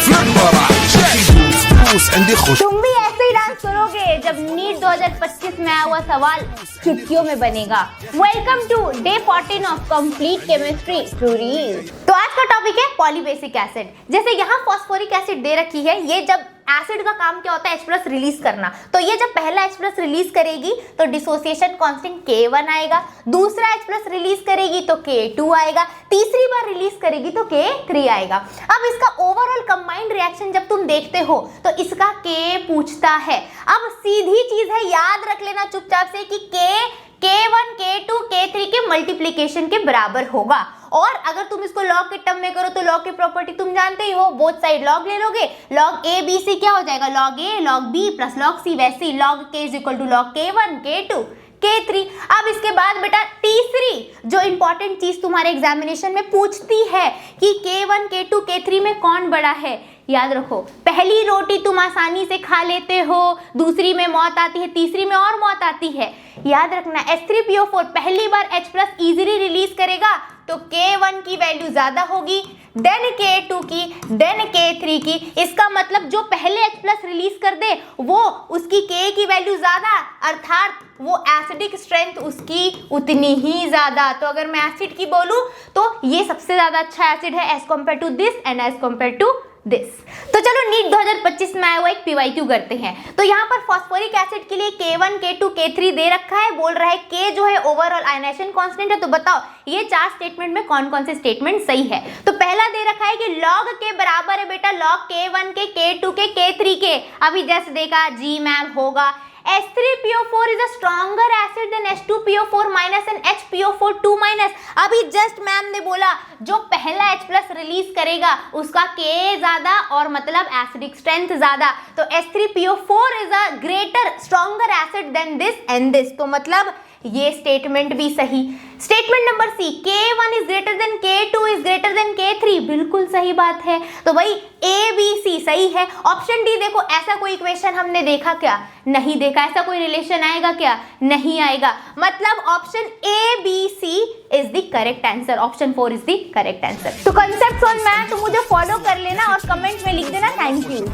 तुम भी ऐसे ही डांस करोगे जब नीट 2025 में आया हुआ सवाल चुटकियों में बनेगा। Welcome to day 14 of complete chemistry tutorial. तो आज का टॉपिक है पॉलीबेसिक एसिड। जैसे यहाँ फास्फोरिक एसिड दे रखी है, ये जब एसिड का काम क्या होता है H+ रिलीज करना, तो ये जब पहला H+ रिलीज करेगी तो डिसोसिएशन कांस्टेंट K1 आएगा, दूसरा H+ रिलीज करेगी तो K2 आएगा, तीसरी बार रिलीज करेगी तो K3 आएगा। अब इसका ओवरऑल कंबाइंड रिएक्शन जब तुम देखते हो तो इसका K पूछता है। अब सीधी चीज है, याद रख लेना चुपचाप से कि K1 K2 K3 के मल्टीप्लीकेशन के बराबर होगा। और अगर तुम इसको लॉग के टर्म में करो तो लॉग की प्रॉपर्टी तुम जानते ही हो, बोथ साइड लॉग ले लोगे, लॉग ए बी सी क्या हो जाएगा, log A log B plus log C, वैसे ही log K is equal to log K1 K2 K3। अब इसके बाद बेटा तीसरी जो इंपॉर्टेंट चीज तुम्हारे एग्जामिनेशन में पूछती है कि K1 K2 K3 में कौन बड़ा है। याद रखो, पहली रोटी तुम आसानी से खा लेते हो, दूसरी में मौत आती है, तीसरी में और मौत आती है। याद रखना H3PO4 पहली बार H+ इजीली रिलीज करेगा तो K1 की वैल्यू ज्यादा होगी, देन K2 की, देन K3 की। इसका मतलब जो पहले H+ रिलीज कर दे वो उसकी K की वैल्यू ज्यादा, अर्थात वो एसिडिक स्ट्रेंथ उसकी उतनी ही ज्यादा। तो अगर मैं एसिड की बोलूं तो ये सबसे ज्यादा अच्छा एसिड है as compare to this and as compare to this. तो चलो नीट 2025 में आया हुआ एक PYQ करते हैं। तो यहाँ पर फास्फोरिक एसिड के लिए K1 K2 K3 दे रखा है, बोल रहा है K जो है ओवरऑल आयनाइजेशन कांस्टेंट है। तो बताओ ये चार स्टेटमेंट में कौन कौन से स्टेटमेंट सही है। तो पहला दे रखा है कि लॉग के बराबर है बेटा लॉग K1 के K2 के K3 के। अभी जैसे देखा जी मैम होगा H3PO4 is a stronger acid than H2PO4 minus and HPO4 2 minus। अभी जस्ट मैम ने बोला जो पहला H+ रिलीज करेगा उसका K ज्यादा और मतलब एसिडिक स्ट्रेंथ ज्यादा। तो H3PO4 is a greater stronger acid than this and this। तो मतलब ये स्टेटमेंट भी सही। Statement number C, K1 is greater than K2 is greater than K3, बिल्कुल सही बात है। तो भाई A B C सही है। ऑप्शन डी देखो, ऐसा कोई इक्वेशन हमने देखा क्या, नहीं देखा। ऐसा कोई रिलेशन आएगा क्या, नहीं आएगा। मतलब option A B C is the correct answer, option 4 is the correct answer. तो कंसेप्ट ऑन मैथ तो मुझे फॉलो कर लेना और कमेंट में लिख देना थैंक यू।